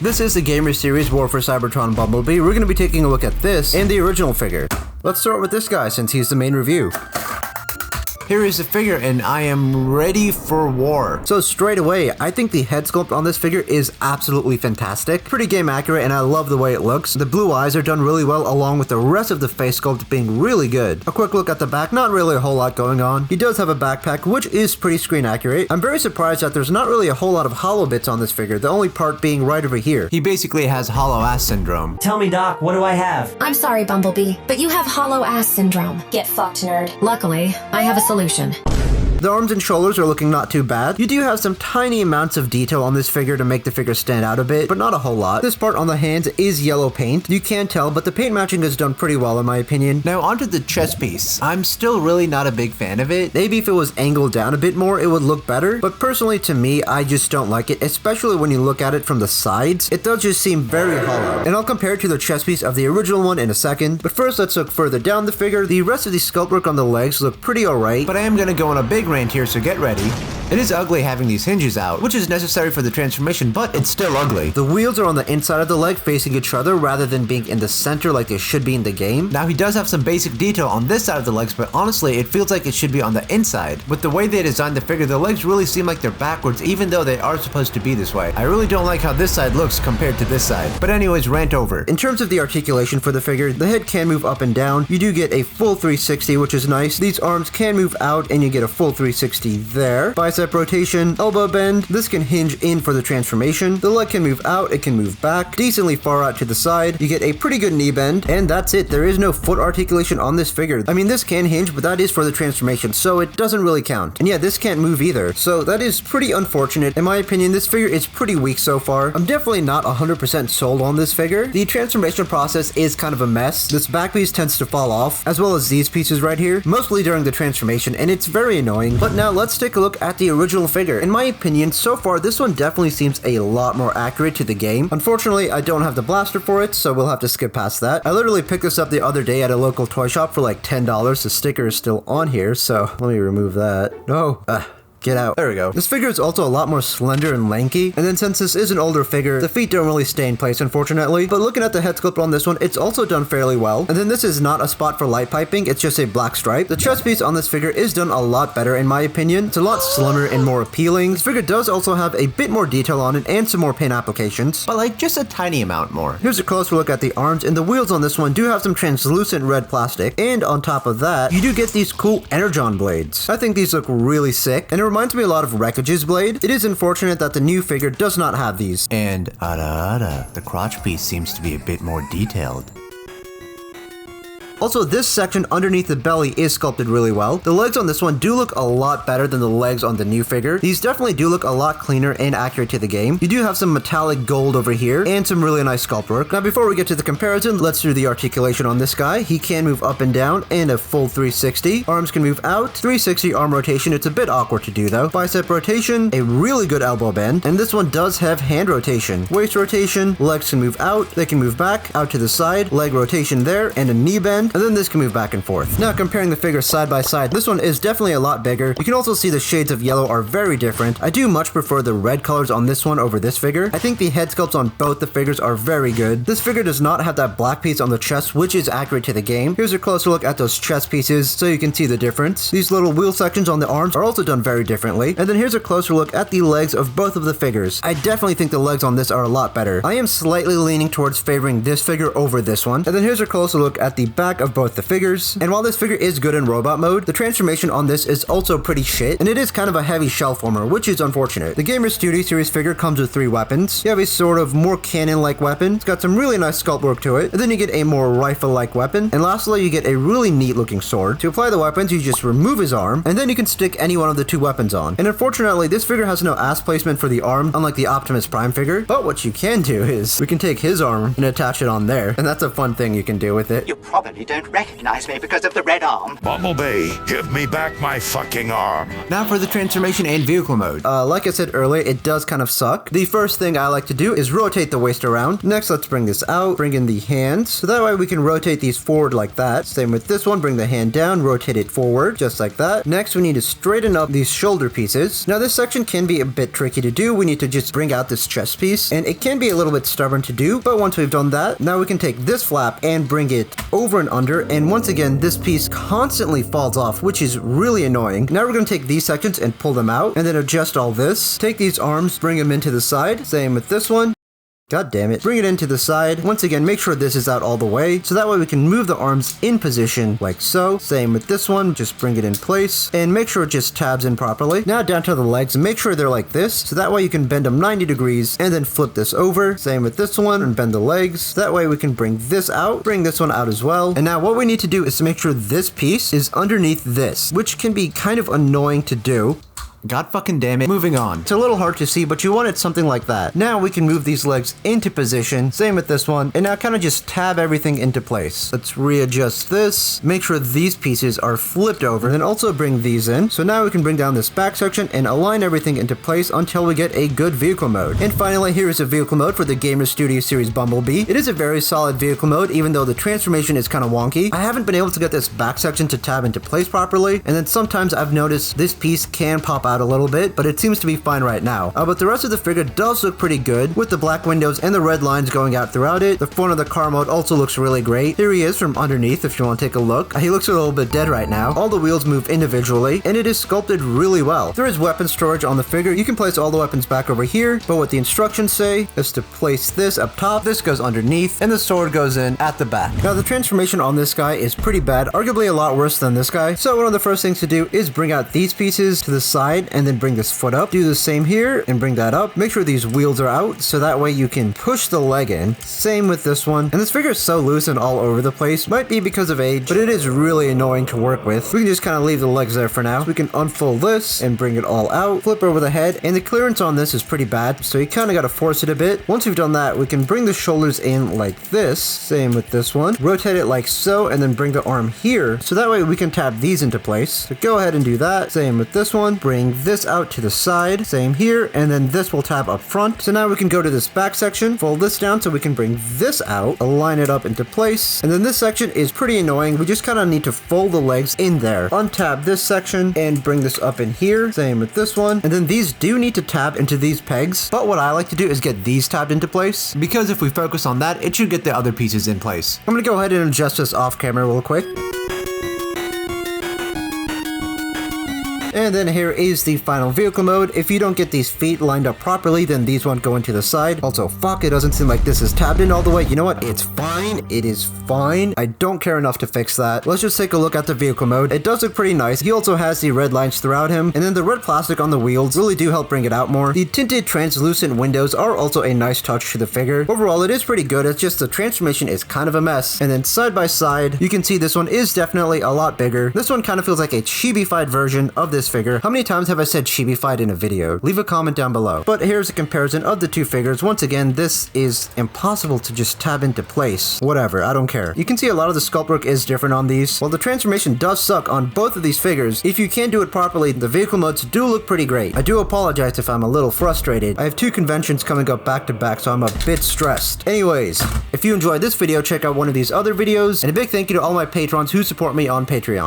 This is the Gamer Series War for Cybertron Bumblebee. We're going to be taking a look at this and the original figure. Let's start with this guy since he's the main review. Here is the figure and I am ready for war. So straight away, I think the head sculpt on this figure is absolutely fantastic. Pretty game accurate and I love the way it looks. The blue eyes are done really well along with the rest of the face sculpt being really good. A quick look at the back, not really a whole lot going on. He does have a backpack which is pretty screen accurate. I'm very surprised that there's not really a whole lot of hollow bits on this figure, the only part being right over here. He basically has hollow ass syndrome. Tell me, Doc, what do I have? I'm sorry, Bumblebee, but you have hollow ass syndrome. Get fucked, nerd. Luckily, I have a solution. The arms and shoulders are looking not too bad. You do have some tiny amounts of detail on this figure to make the figure stand out a bit, but not a whole lot. This part on the hands is yellow paint. You can tell, but the paint matching is done pretty well in my opinion. Now onto the chest piece. I'm still really not a big fan of it. Maybe if it was angled down a bit more, it would look better, but personally to me, I just don't like it, especially when you look at it from the sides. It does just seem very hollow. And I'll compare it to the chest piece of the original one in a second, but first let's look further down the figure. The rest of the sculpt work on the legs look pretty alright, but I am gonna go on a big rant here, so get ready. It is ugly having these hinges out, which is necessary for the transformation, but it's still ugly. The wheels are on the inside of the leg facing each other rather than being in the center like they should be in the game. Now he does have some basic detail on this side of the legs, but honestly it feels like it should be on the inside. With the way they designed the figure, the legs really seem like they're backwards even though they are supposed to be this way. I really don't like how this side looks compared to this side. But anyways, rant over. In terms of the articulation for the figure, the head can move up and down. You do get a full 360, which is nice. These arms can move out and you get a full 360 there. Bicep rotation, elbow bend. This can hinge in for the transformation. The leg can move out, it can move back, decently far out to the side. You get a pretty good knee bend, and that's it. There is no foot articulation on this figure. I mean, this can hinge, but that is for the transformation, so it doesn't really count. And yeah, this can't move either, so that is pretty unfortunate. In my opinion, this figure is pretty weak so far. I'm definitely not 100% sold on this figure. The transformation process is kind of a mess. This back piece tends to fall off, as well as these pieces right here, mostly during the transformation, and it's very annoying. But now let's take a look at the original figure. In my opinion, so far this one definitely seems a lot more accurate to the game. Unfortunately, I don't have the blaster for it, so we'll have to skip past that. I literally picked this up the other day at a local toy shop for like $10. The sticker is still on here, so let me remove that. No. Get out. There we go. This figure is also a lot more slender and lanky, and then since this is an older figure, the feet don't really stay in place unfortunately, but looking at the head sculpt on this one, it's also done fairly well. And then this is not a spot for light piping, it's just a black stripe. The chest piece on this figure is done a lot better in my opinion. It's a lot slimmer and more appealing. This figure does also have a bit more detail on it and some more paint applications, but like just a tiny amount more. Here's a closer look at the arms, and the wheels on this one do have some translucent red plastic, and on top of that, you do get these cool energon blades. I think these look really sick, and it reminds me a lot of Wreckage's blade. It is unfortunate that the new figure does not have these. And the crotch piece seems to be a bit more detailed. Also, this section underneath the belly is sculpted really well. The legs on this one do look a lot better than the legs on the new figure. These definitely do look a lot cleaner and accurate to the game. You do have some metallic gold over here and some really nice sculpt work. Now, before we get to the comparison, let's do the articulation on this guy. He can move up and down and a full 360. Arms can move out, 360 arm rotation. It's a bit awkward to do though. Bicep rotation, a really good elbow bend, and this one does have hand rotation. Waist rotation, legs can move out, they can move back, out to the side, leg rotation there, and a knee bend. And then this can move back and forth. Now comparing the figures side by side, this one is definitely a lot bigger. You can also see the shades of yellow are very different. I do much prefer the red colors on this one over this figure. I think the head sculpts on both the figures are very good. This figure does not have that black piece on the chest, which is accurate to the game. Here's a closer look at those chest pieces so you can see the difference. These little wheel sections on the arms are also done very differently. And then here's a closer look at the legs of both of the figures. I definitely think the legs on this are a lot better. I am slightly leaning towards favoring this figure over this one. And then here's a closer look at the back of both the figures. And while this figure is good in robot mode, the transformation on this is also pretty shit, and it is kind of a heavy shell former, which is unfortunate. The Gamer Studio Series figure comes with 3 weapons. You have a sort of more cannon-like weapon. It's got some really nice sculpt work to it. And then you get a more rifle-like weapon. And lastly, you get a really neat-looking sword. To apply the weapons, you just remove his arm, and then you can stick any one of the 2 weapons on. And unfortunately, this figure has no ass placement for the arm, unlike the Optimus Prime figure. But what you can do is, we can take his arm and attach it on there, and that's a fun thing you can do with it. You probably don't recognize me because of the red arm. Bumblebee, give me back my fucking arm. Now for the transformation and vehicle mode. Like I said earlier, it does kind of suck. The first thing I like to do is rotate the waist around. Next, let's bring this out, bring in the hands. So that way we can rotate these forward like that. Same with this one, bring the hand down, rotate it forward, just like that. Next, we need to straighten up these shoulder pieces. Now this section can be a bit tricky to do. We need to just bring out this chest piece, and it can be a little bit stubborn to do, but once we've done that, now we can take this flap and bring it over and under, and once again, this piece constantly falls off, which is really annoying. Now we're going to take these sections and pull them out, and then adjust all this. Take these arms, bring them into the side. Same with this one. God damn it. Bring it into the side. Once again, make sure this is out all the way, so that way we can move the arms in position like so. Same with this one, just bring it in place, and make sure it just tabs in properly. Now down to the legs, make sure they're like this, so that way you can bend them 90 degrees, and then flip this over. Same with this one, and bend the legs. That way we can bring this out, bring this one out as well. And now what we need to do is to make sure this piece is underneath this, which can be kind of annoying to do. God fucking damn it. Moving on. It's a little hard to see, but you wanted something like that. Now we can move these legs into position. Same with this one. And now kind of just tab everything into place. Let's readjust this. Make sure these pieces are flipped over. Then also bring these in. So now we can bring down this back section and align everything into place until we get a good vehicle mode. And finally, here is a vehicle mode for the Gamer Studio Series Bumblebee. It is a very solid vehicle mode, even though the transformation is kind of wonky. I haven't been able to get this back section to tab into place properly. And then sometimes I've noticed this piece can pop out a little bit, but it seems to be fine right now. But the rest of the figure does look pretty good, with the black windows and the red lines going out throughout it. The front of the car mode also looks really great. Here he is from underneath if you want to take a look. He looks a little bit dead right now. All the wheels move individually, and it is sculpted really well. There is weapon storage on the figure. You can place all the weapons back over here, but what the instructions say is to place this up top, this goes underneath, and the sword goes in at the back. Now the transformation on this guy is pretty bad, arguably a lot worse than this guy. So one of the first things to do is bring out these pieces to the side, and then bring this foot up. Do the same here and bring that up. Make sure these wheels are out so that way you can push the leg in. Same with this one. And this figure is so loose and all over the place. Might be because of age, but it is really annoying to work with. We can just kind of leave the legs there for now. So we can unfold this and bring it all out. Flip over the head, and the clearance on this is pretty bad, so you kind of got to force it a bit. Once we've done that, we can bring the shoulders in like this. Same with this one. Rotate it like so, and then bring the arm here, so that way we can tab these into place. So go ahead and do that. Same with this one. Bring this out to the side, same here, and then this will tab up front. So now we can go to this back section, fold this down so we can bring this out, align it up into place, and then this section is pretty annoying. We just kind of need to fold the legs in there, untab this section, and bring this up in here. Same with this one, and then these do need to tab into these pegs, but what I like to do is get these tabbed into place, because if we focus on that, it should get the other pieces in place. I'm gonna go ahead and adjust this off camera real quick. And then here is the final vehicle mode. If you don't get these feet lined up properly, then these won't go into the side. Also, fuck, it doesn't seem like this is tabbed in all the way. You know what? It's fine. It is fine. I don't care enough to fix that. Let's just take a look at the vehicle mode. It does look pretty nice. He also has the red lines throughout him, and then the red plastic on the wheels really do help bring it out more. The tinted translucent windows are also a nice touch to the figure. Overall, it is pretty good. It's just the transformation is kind of a mess. And then side by side, you can see this one is definitely a lot bigger. This one kind of feels like a chibi-fied version of this figure. How many times have I said chibi-fied in a video? Leave a comment down below. But here's a comparison of the two figures. Once again, this is impossible to just tab into place. Whatever, I don't care. You can see a lot of the sculpt work is different on these. While the transformation does suck on both of these figures, if you can do it properly, the vehicle modes do look pretty great. I do apologize if I'm a little frustrated. I have two conventions coming up back to back, so I'm a bit stressed. Anyways, if you enjoyed this video, check out one of these other videos, and a big thank you to all my patrons who support me on Patreon.